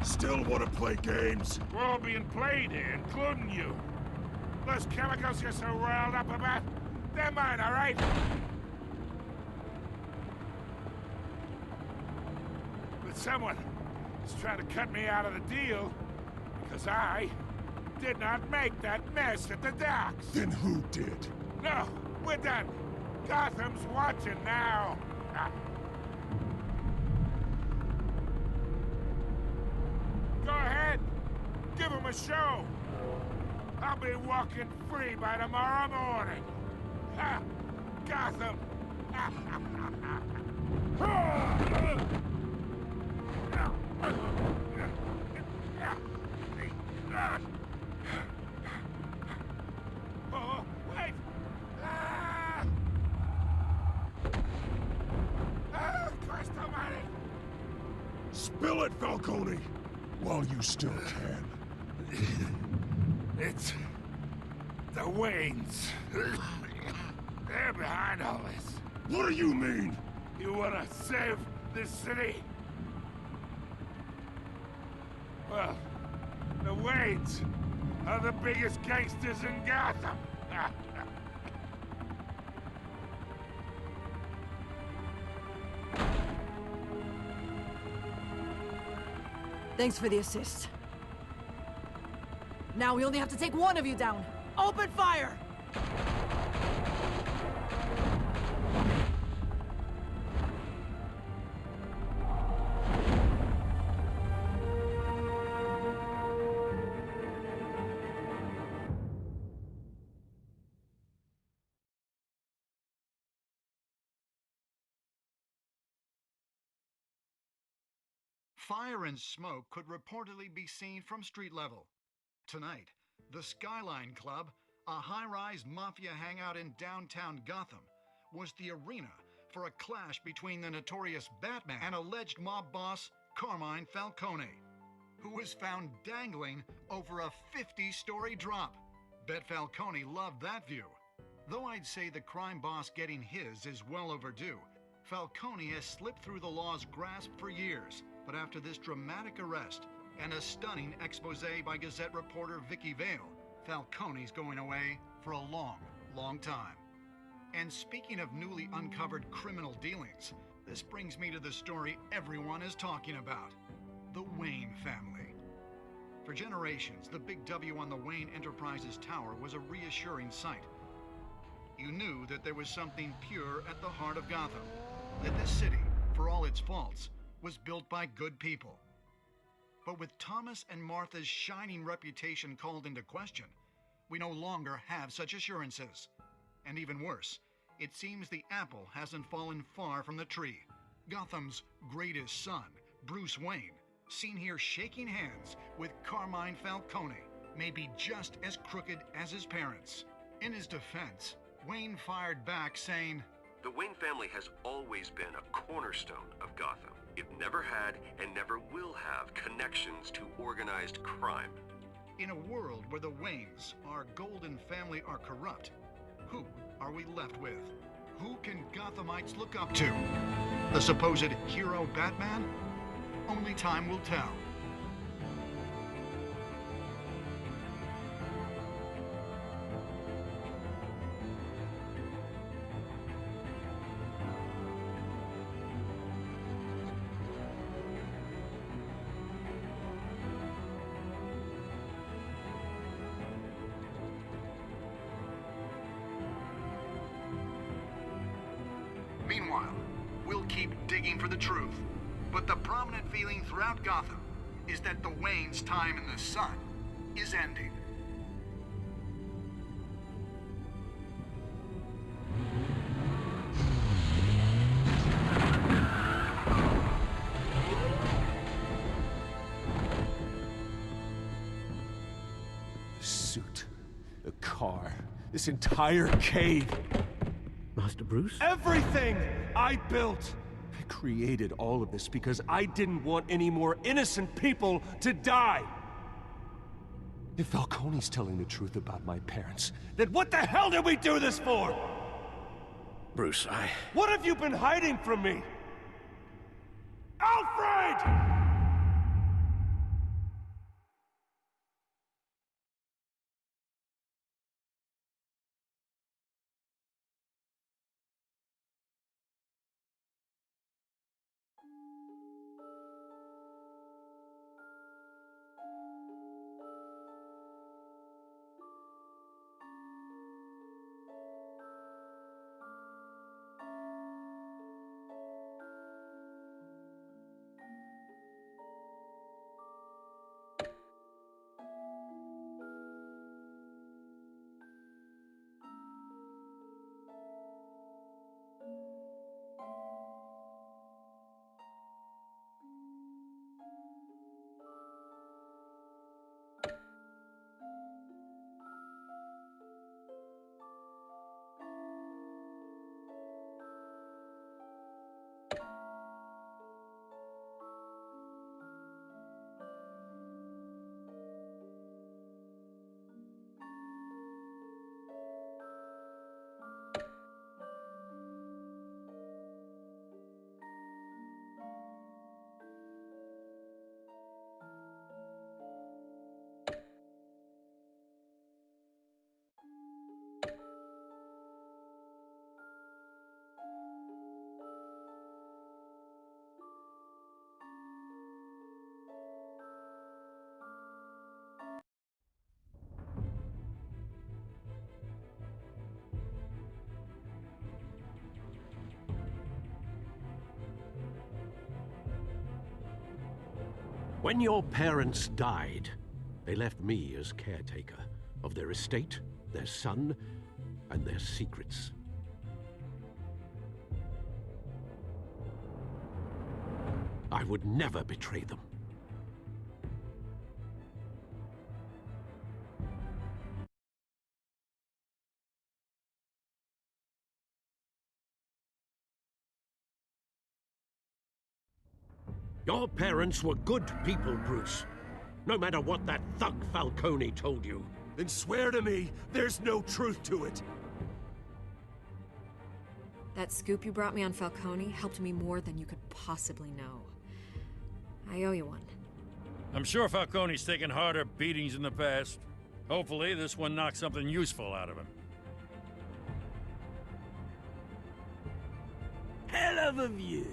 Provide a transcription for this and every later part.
Still want to play games? We're all being played here, including you. Those chemicals you're so riled up about, they're mine, all right? But someone is trying to cut me out of the deal because I did not make that mess at the docks. Then who did? No, we're done. Gotham's watching now. Go ahead. Give him a show. I'll be walking free by tomorrow morning. Ha! Gotham! Oh, wait! Christ almighty! Spill it, Falcone! While you still can. It's the Waynes. They're behind all this. What do you mean? You wanna save this city? Well, the Waynes are the biggest gangsters in Gotham. Thanks for the assist. Now we only have to take one of you down. Open fire! Fire and smoke could reportedly be seen from street level. Tonight, the Skyline Club, a high-rise mafia hangout in downtown Gotham, was the arena for a clash between the notorious Batman and alleged mob boss Carmine Falcone, who was found dangling over a 50-story drop. Bet Falcone loved that view. Though I'd say the crime boss getting his is well overdue, Falcone has slipped through the law's grasp for years. But after this dramatic arrest and a stunning expose by Gazette reporter Vicky Vale, Falcone's going away for a long, long time. And speaking of newly uncovered criminal dealings, this brings me to the story everyone is talking about: the Wayne family. For generations, the big W on the Wayne Enterprises tower was a reassuring sight. You knew that there was something pure at the heart of Gotham, that this city, for all its faults, was built by good people. But with Thomas and Martha's shining reputation called into question, we no longer have such assurances. And even worse, it seems the apple hasn't fallen far from the tree. Gotham's greatest son, Bruce Wayne, seen here shaking hands with Carmine Falcone, may be just as crooked as his parents. In his defense, Wayne fired back saying, "The Wayne family has always been a cornerstone of Gotham. It never had and never will have connections to organized crime." In a world where the Waynes, our golden family, are corrupt, who are we left with? Who can Gothamites look up to? The supposed hero Batman? Only time will tell. Meanwhile, we'll keep digging for the truth. But the prominent feeling throughout Gotham is that the Waynes' time in the sun is ending. The suit, the car, this entire cave. Master Bruce? Everything I built! I created all of this because I didn't want any more innocent people to die! If Falcone's telling the truth about my parents, then what the hell did we do this for? Bruce, What have you been hiding from me? Alfred! When your parents died, they left me as caretaker of their estate, their son, and their secrets. I would never betray them. Your parents were good people, Bruce. No matter what that thug Falcone told you. Then swear to me there's no truth to it. That scoop you brought me on Falcone helped me more than you could possibly know. I owe you one. I'm sure Falcone's taken harder beatings in the past. Hopefully, this one knocks something useful out of him. Hell of a view.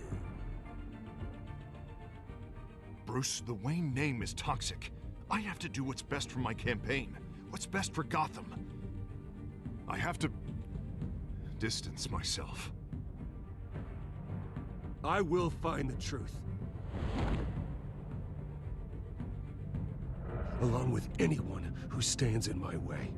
Bruce, the Wayne name is toxic. I have to do what's best for my campaign. What's best for Gotham. I have to distance myself. I will find the truth. Along with anyone who stands in my way.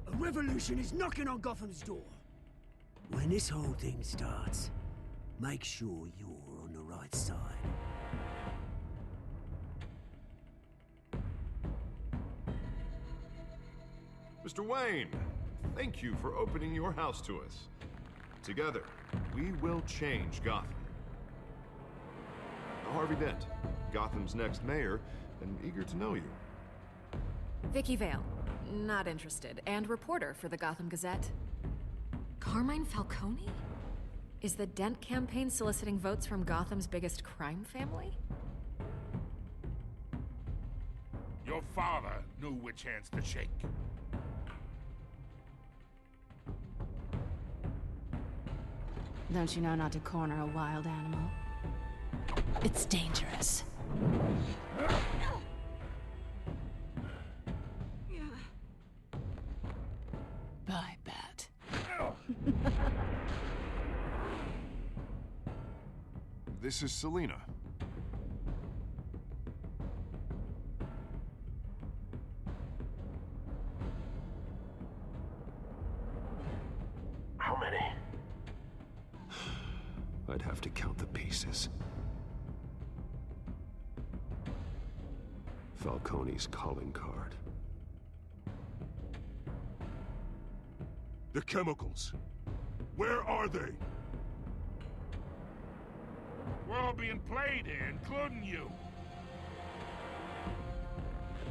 A revolution is knocking on Gotham's door. When this whole thing starts, make sure you're on the right side. Mr. Wayne, thank you for opening your house to us. Together, we will change Gotham. Harvey Dent, Gotham's next mayor, and eager to know you. Vicky Vale, not interested, and reporter for the Gotham Gazette. Carmine Falcone? Is the Dent campaign soliciting votes from Gotham's biggest crime family? Your father knew which hands to shake. Don't you know not to corner a wild animal? It's dangerous. Bye, Bat. This is Selina. How many? I'd have to count the pieces. Falcone's calling card. The chemicals. Where are they? We're all being played here, including you.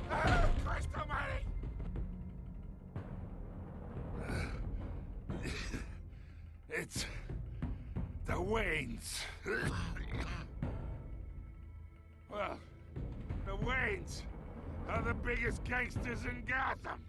Ah, Christ almighty! It's the Waynes. Well, the Waynes are the biggest gangsters in Gotham.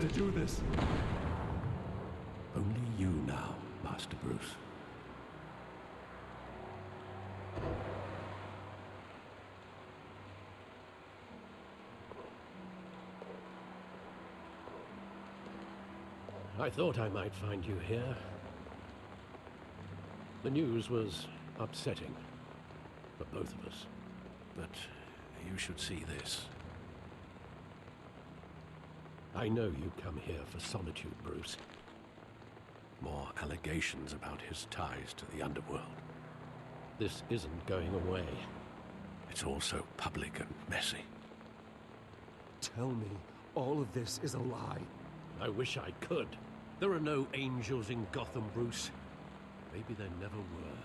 do this. Only you now, Master Bruce. I thought I might find you here. The news was upsetting for both of us. But you should see this. I know you come here for solitude, Bruce. More allegations about his ties to the underworld. This isn't going away. It's all so public and messy. Tell me, all of this is a lie. I wish I could. There are no angels in Gotham, Bruce. Maybe there never were.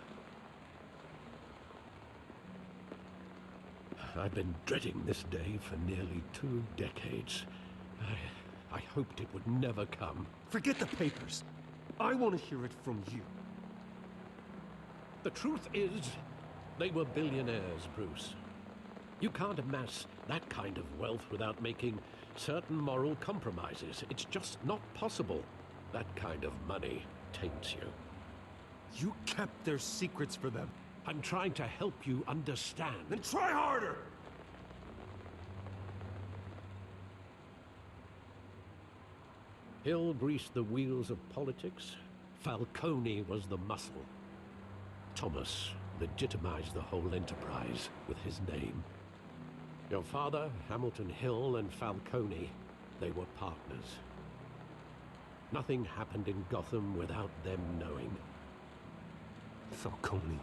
I've been dreading this day for nearly 2 decades. I hoped it would never come. Forget the papers. I want to hear it from you. The truth is, they were billionaires, Bruce. You can't amass that kind of wealth without making certain moral compromises. It's just not possible. That kind of money taints you. You kept their secrets for them. I'm trying to help you understand. Then try harder! Hill greased the wheels of politics. Falcone was the muscle. Thomas legitimized the whole enterprise with his name. Your father, Hamilton Hill, and Falcone, they were partners. Nothing happened in Gotham without them knowing. Falcone,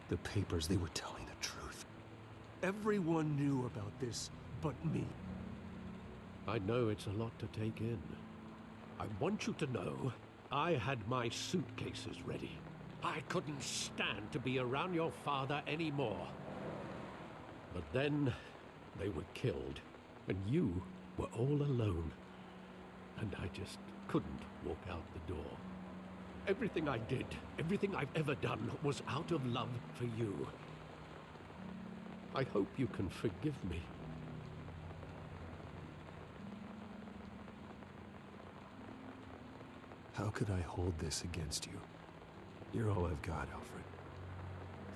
the papers, they were telling the truth. Everyone knew about this but me. I know it's a lot to take in. I want you to know I had my suitcases ready. I couldn't stand to be around your father anymore. But then they were killed, and you were all alone. And I just couldn't walk out the door. Everything I did, everything I've ever done, was out of love for you. I hope you can forgive me. How could I hold this against you? You're all I've got, Alfred.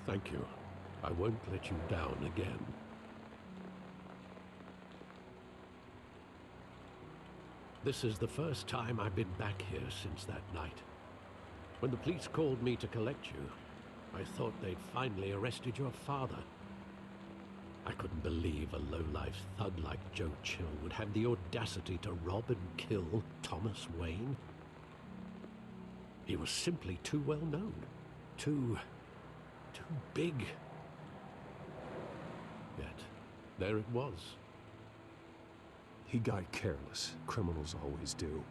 Thank you. I won't let you down again. This is the first time I've been back here since that night. When the police called me to collect you, I thought they'd finally arrested your father. I couldn't believe a low-life thug like Joe Chill would have the audacity to rob and kill Thomas Wayne. He was simply too well known. Too big. Yet, there it was. He got careless. Criminals always do.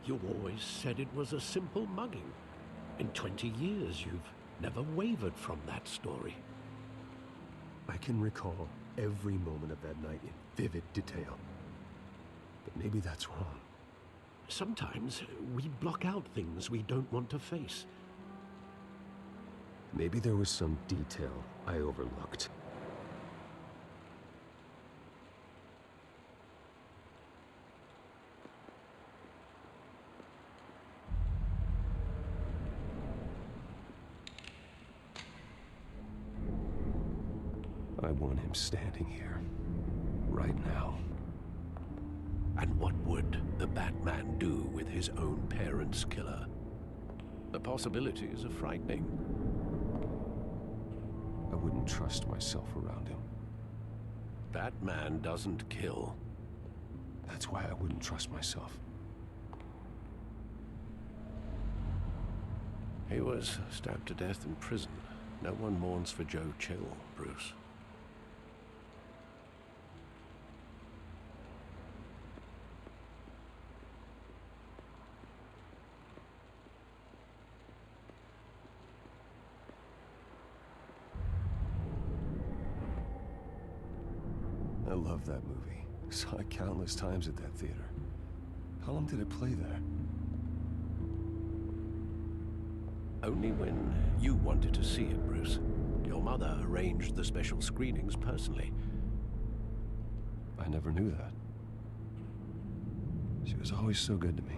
You always said it was a simple mugging. In 20 years, you've never wavered from that story. I can recall every moment of that night in vivid detail. But maybe that's wrong. Sometimes we block out things we don't want to face. Maybe there was some detail I overlooked. I want him standing here, right now. And what would the Batman do with his own parents' killer? The possibilities are frightening. I wouldn't trust myself around him. Batman doesn't kill. That's why I wouldn't trust myself. He was stabbed to death in prison. No one mourns for Joe Chill, Bruce. I love that movie. Saw it countless times at that theater. How long did it play there? Only when you wanted to see it, Bruce. Your mother arranged the special screenings personally. I never knew that. She was always so good to me.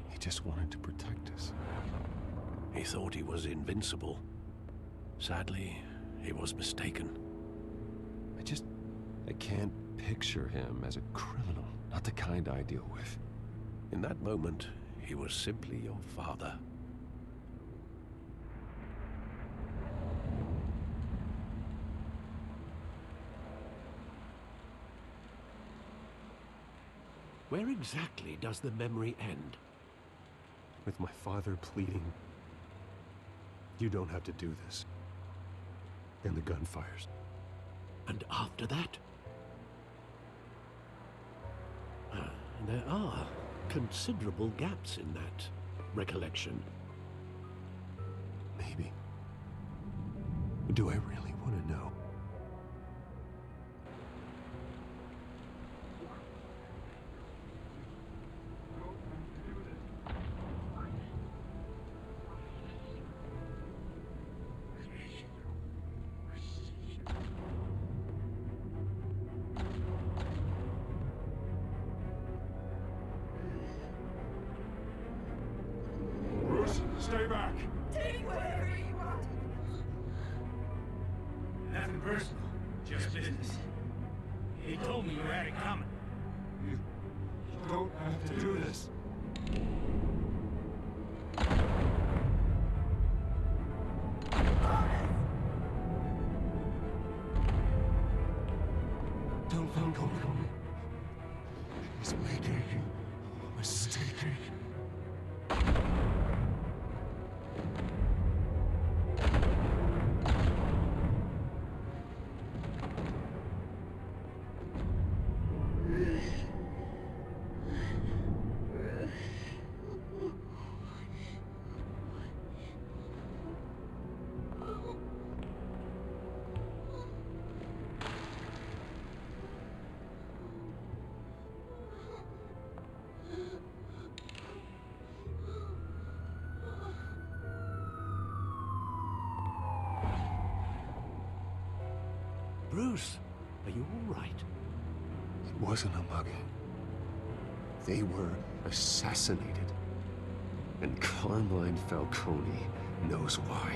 He just wanted to protect us. He thought he was invincible. Sadly, he was mistaken. I can't picture him as a criminal, not the kind I deal with. In that moment, he was simply your father. Where exactly does the memory end? With my father pleading, "You don't have to do this." And the gun fires. And after that? There are considerable gaps in that recollection. Maybe. Do I really want to know? Stay back! Take whatever you want. Nothing personal, just business. He told me you had it coming. You don't have to do this. Don't go. He's making a mistake. Bruce, are you all right? It wasn't a mugging. They were assassinated. And Carmine Falcone knows why.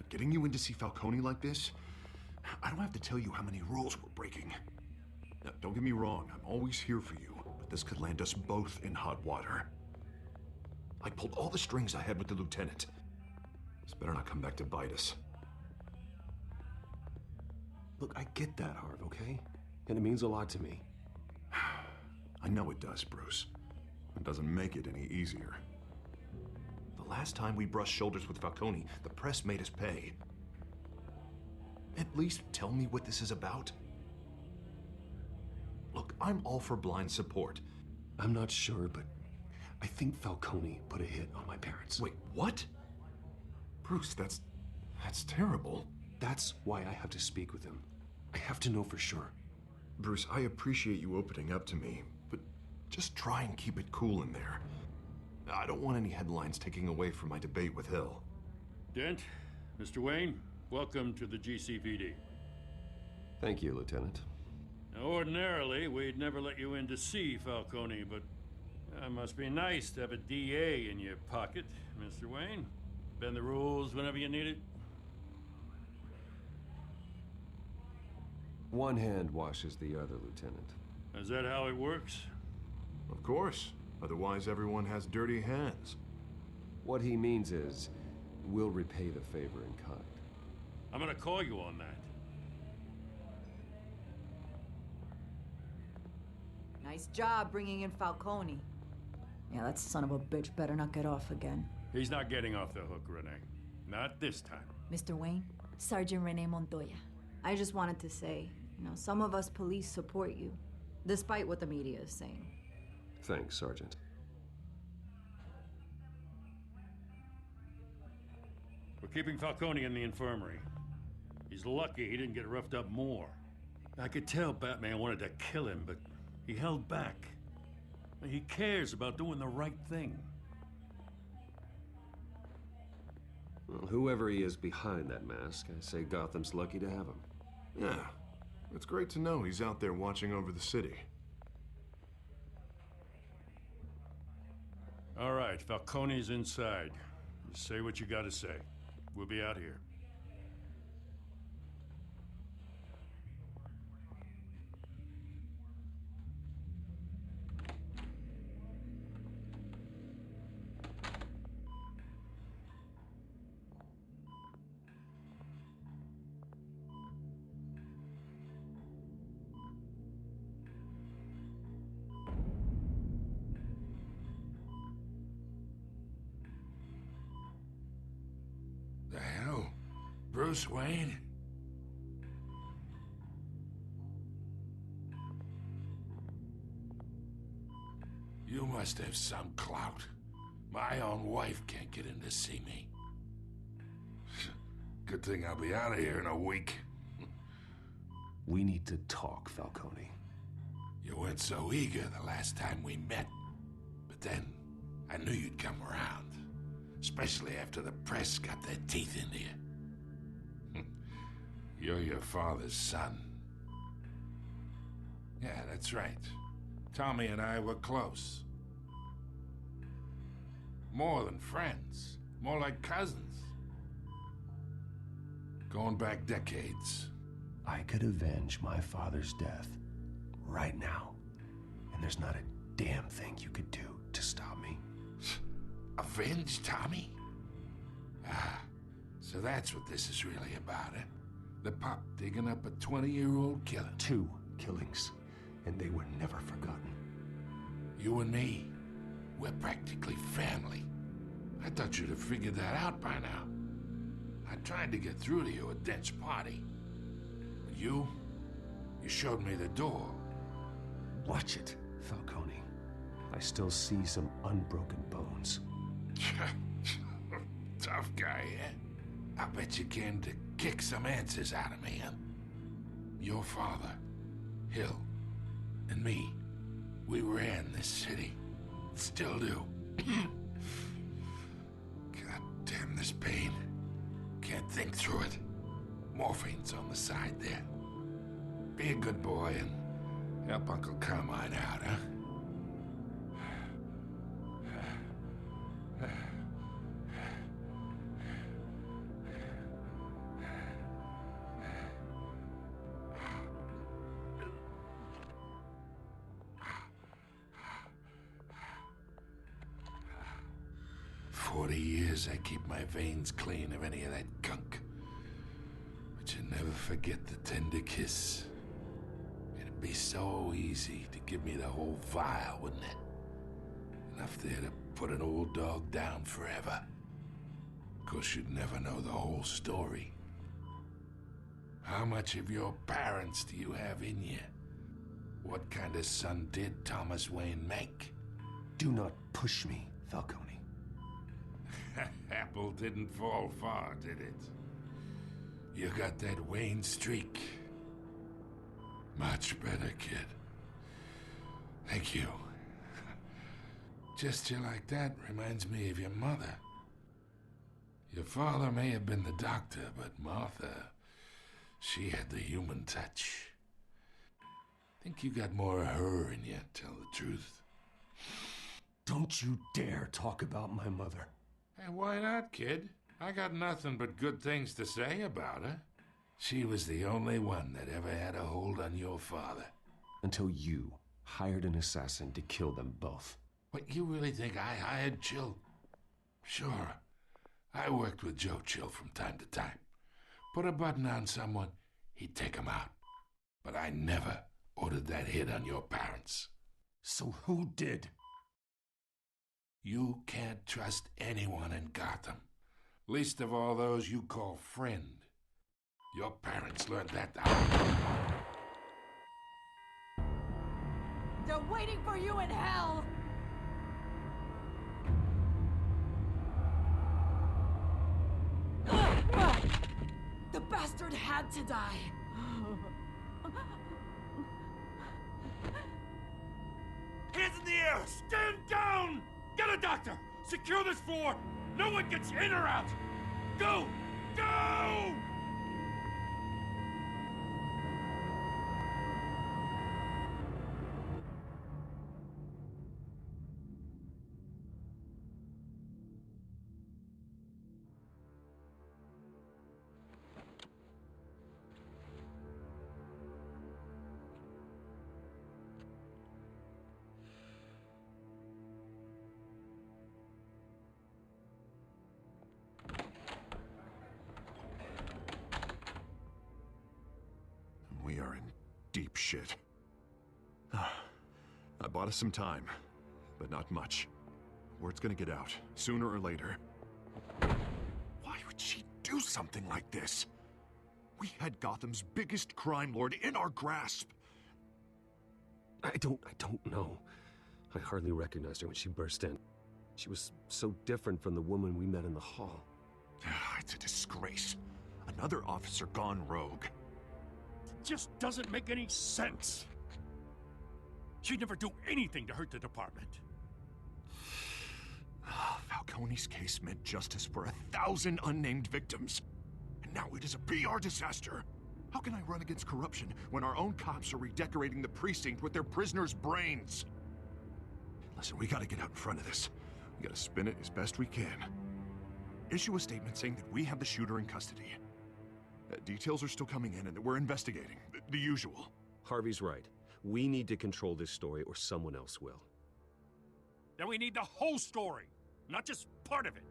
Getting you in to see Falcone like this? I don't have to tell you how many rules we're breaking. Now, don't get me wrong, I'm always here for you, but this could land us both in hot water. I pulled all the strings I had with the lieutenant. This better not come back to bite us. Look, I get that, Harv, okay? And it means a lot to me. I know it does, Bruce. It doesn't make it any easier. The last time we brushed shoulders with Falcone, the press made us pay. At least tell me what this is about. Look, I'm all for blind support. I'm not sure, but I think Falcone put a hit on my parents. Wait, what? Bruce, that's terrible. That's why I have to speak with him. I have to know for sure. Bruce, I appreciate you opening up to me, but just try and keep it cool in there. I don't want any headlines taking away from my debate with Hill. Dent, Mr. Wayne, welcome to the GCPD. Thank you, Lieutenant. Ordinarily, we'd never let you in to see Falcone, but it must be nice to have a DA in your pocket, Mr. Wayne. Bend the rules whenever you need it. One hand washes the other, Lieutenant. Is that how it works? Of course. Otherwise, everyone has dirty hands. What he means is, we'll repay the favor in kind. I'm gonna call you on that. Nice job bringing in Falcone. Yeah, that son of a bitch better not get off again. He's not getting off the hook, Renee. Not this time. Mr. Wayne, Sergeant Renee Montoya. I just wanted to say, some of us police support you, despite what the media is saying. Thanks, Sergeant. We're keeping Falcone in the infirmary. He's lucky he didn't get roughed up more. I could tell Batman wanted to kill him, but he held back. He cares about doing the right thing. Well, whoever he is behind that mask, I say Gotham's lucky to have him. Yeah, it's great to know he's out there watching over the city. All right, Falcone's inside. You say what you gotta say. We'll be out here. Bruce Wayne? You must have some clout. My own wife can't get in to see me. Good thing I'll be out of here in a week. We need to talk, Falcone. You weren't so eager the last time we met. But then, I knew you'd come around. Especially after the press got their teeth into you. You're your father's son. Yeah, that's right. Tommy and I were close. More than friends. More like cousins. Going back decades. I could avenge my father's death right now. And there's not a damn thing you could do to stop me. Avenge Tommy? Ah, so that's what this is really about, eh? The pup digging up a 20-year-old killer. 2 killings, and they were never forgotten. You and me, we're practically family. I thought you'd have figured that out by now. I tried to get through to you at Dent's party. But you showed me the door. Watch it, Falcone. I still see some unbroken bones. Tough guy, eh? I bet you came to kick some answers out of me, huh? Your father, Hill, and me, we ran this city. Still do. God damn this pain. Can't think through it. Morphine's on the side there. Be a good boy and help Uncle Carmine out, huh? 40 years I keep my veins clean of any of that gunk. But you never forget the tender kiss. It'd be so easy to give me the whole vial, wouldn't it? Enough there to put an old dog down forever. Of course, you'd never know the whole story. How much of your parents do you have in you? What kind of son did Thomas Wayne make? Do not push me, Falcone. Apple didn't fall far, did it? You got that Wayne streak. Much better, kid. Thank you. Gesture like that reminds me of your mother. Your father may have been the doctor, but Martha, she had the human touch. Think you got more of her in you, tell the truth. Don't you dare talk about my mother. Hey, why not, kid? I got nothing but good things to say about her. She was the only one that ever had a hold on your father. Until you hired an assassin to kill them both. What, you really think I hired Chill? Sure. I worked with Joe Chill from time to time. Put a button on someone, he'd take him out. But I never ordered that hit on your parents. So who did? You can't trust anyone in Gotham. Least of all those you call friend. Your parents learned that out. They're waiting for you in hell! The bastard had to die! Hands in the air! Stand down! Get a doctor! Secure this floor! No one gets in or out! Go! Go! We are in deep shit. I bought us some time, but not much. Word's gonna get out, sooner or later. Why would she do something like this? We had Gotham's biggest crime lord in our grasp. I don't know. I hardly recognized her when she burst in. She was so different from the woman we met in the hall. It's a disgrace. Another officer gone rogue. Just doesn't make any sense. She'd never do anything to hurt the department. Falcone's case meant justice for 1,000 unnamed victims. And now it is a PR disaster. How can I run against corruption when our own cops are redecorating the precinct with their prisoners' brains? Listen, we gotta get out in front of this. We gotta spin it as best we can. Issue a statement saying that we have the shooter in custody. Details are still coming in and that we're investigating. The usual. Harvey's right. We need to control this story or someone else will. Then we need the whole story, not just part of it.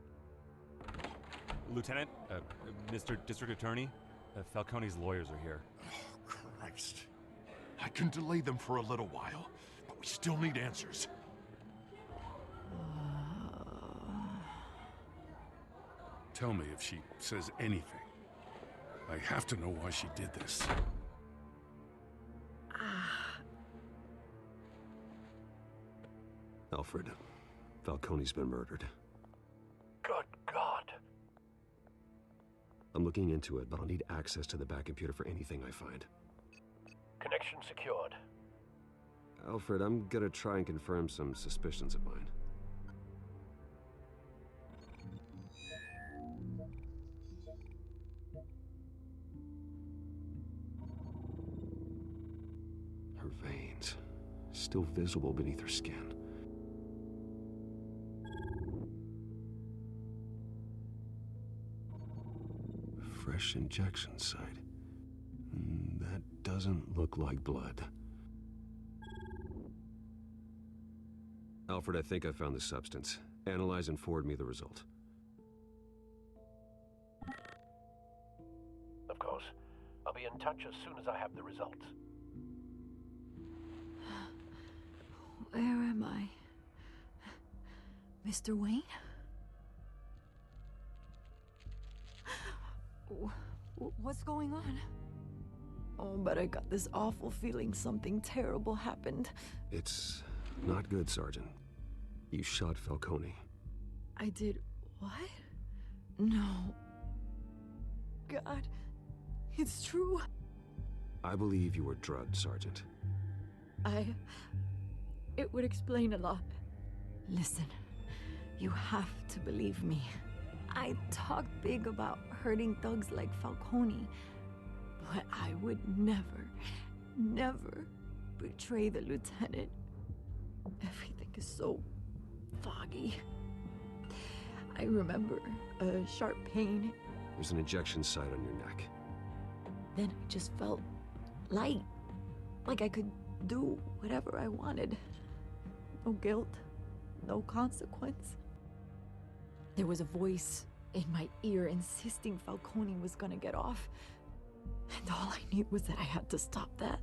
Lieutenant, Mr. District Attorney, Falcone's lawyers are here. Oh, Christ. I can delay them for a little while, but we still need answers. Tell me if she says anything. I have to know why she did this. Alfred, Falcone's been murdered. Good God. I'm looking into it, but I'll need access to the back computer for anything I find. Connection secured. Alfred, I'm gonna try and confirm some suspicions of mine. Her veins, still visible beneath her skin. Fresh injection site. That doesn't look like blood. Alfred, I think I found the substance. Analyze and forward me the result. Of course. I'll be in touch as soon as I have the results. Where am I? Mr. Wayne? What's going on? Oh, but I got this awful feeling something terrible happened. It's not good, Sergeant. You shot Falcone. I did what? No. God, it's true. I believe you were drugged, Sergeant. It would explain a lot. Listen, you have to believe me. I talk big about hurting thugs like Falcone, but I would never, betray the lieutenant. Everything is so foggy. I remember a sharp pain. There's an injection site on your neck. Then I just felt light. Like I could do whatever I wanted. No guilt, no consequence. There was a voice in my ear insisting Falcone was gonna get off. And all I knew was that I had to stop that.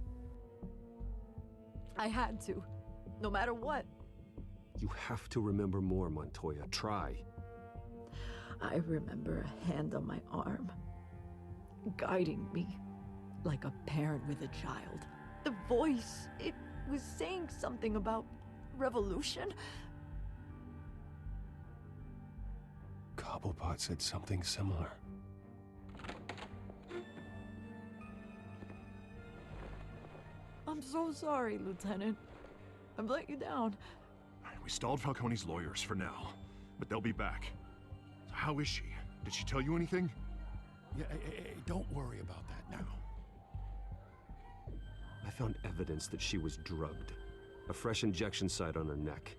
I had to, no matter what. You have to remember more, Montoya. Try. I remember a hand on my arm, guiding me like a parent with a child. The voice, it was saying something about revolution. Cobblepot said something similar. I'm so sorry, Lieutenant. I've let you down. We stalled Falcone's lawyers for now, but they'll be back. So how is she? Did she tell you anything? Yeah, hey, don't worry about that now. I found evidence that she was drugged. A fresh injection site on her neck.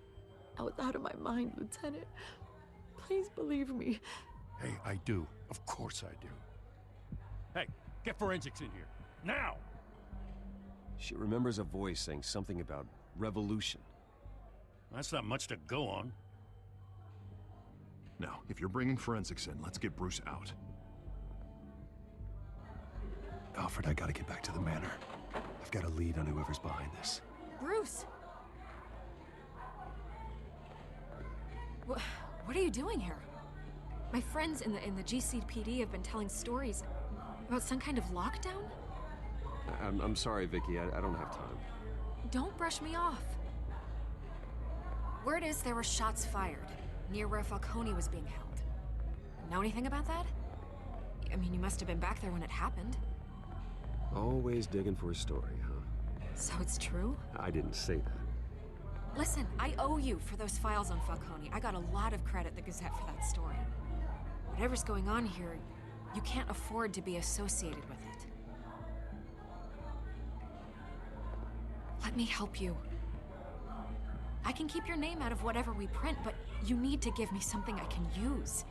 I was out of my mind, Lieutenant. Please believe me. Hey, I do. Of course I do. Hey, get forensics in here. Now! She remembers a voice saying something about revolution. That's not much to go on. Now, if you're bringing forensics in, let's get Bruce out. Alfred, I gotta get back to the manor. I've got a lead on whoever's behind this. Bruce! What are you doing here? My friends in the GCPD have been telling stories about some kind of lockdown? I'm sorry, Vicky. I don't have time. Don't brush me off. Word is there were shots fired near where Falcone was being held. Know anything about that? I mean, you must have been back there when it happened. Always digging for a story, huh? So it's true? I didn't say that. Listen, I owe you for those files on Falcone. I got a lot of credit at the Gazette for that story. Whatever's going on here, you can't afford to be associated with it. Let me help you. I can keep your name out of whatever we print, but you need to give me something I can use.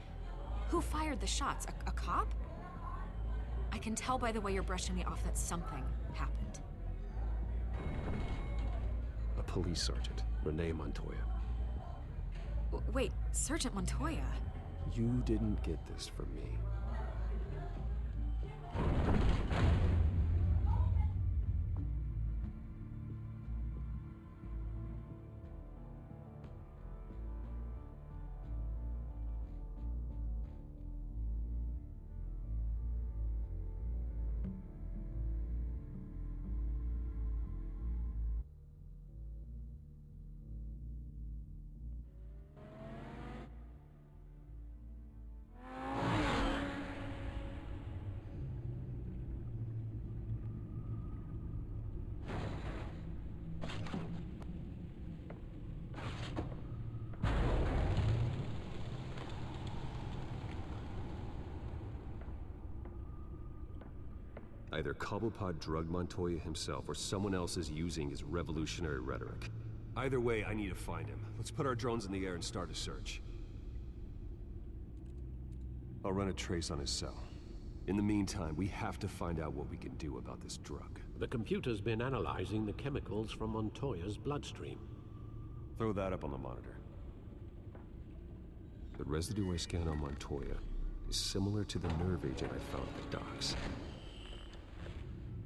Who fired the shots? A cop? I can tell by the way you're brushing me off that something happened. A police sergeant, Renee Montoya. Wait, Sergeant Montoya? You didn't get this from me. Either Cobblepot drugged Montoya himself, or someone else is using his revolutionary rhetoric. Either way, I need to find him. Let's put our drones in the air and start a search. I'll run a trace on his cell. In the meantime, we have to find out what we can do about this drug. The computer's been analyzing the chemicals from Montoya's bloodstream. Throw that up on the monitor. The residue I scanned on Montoya is similar to the nerve agent I found at the docks.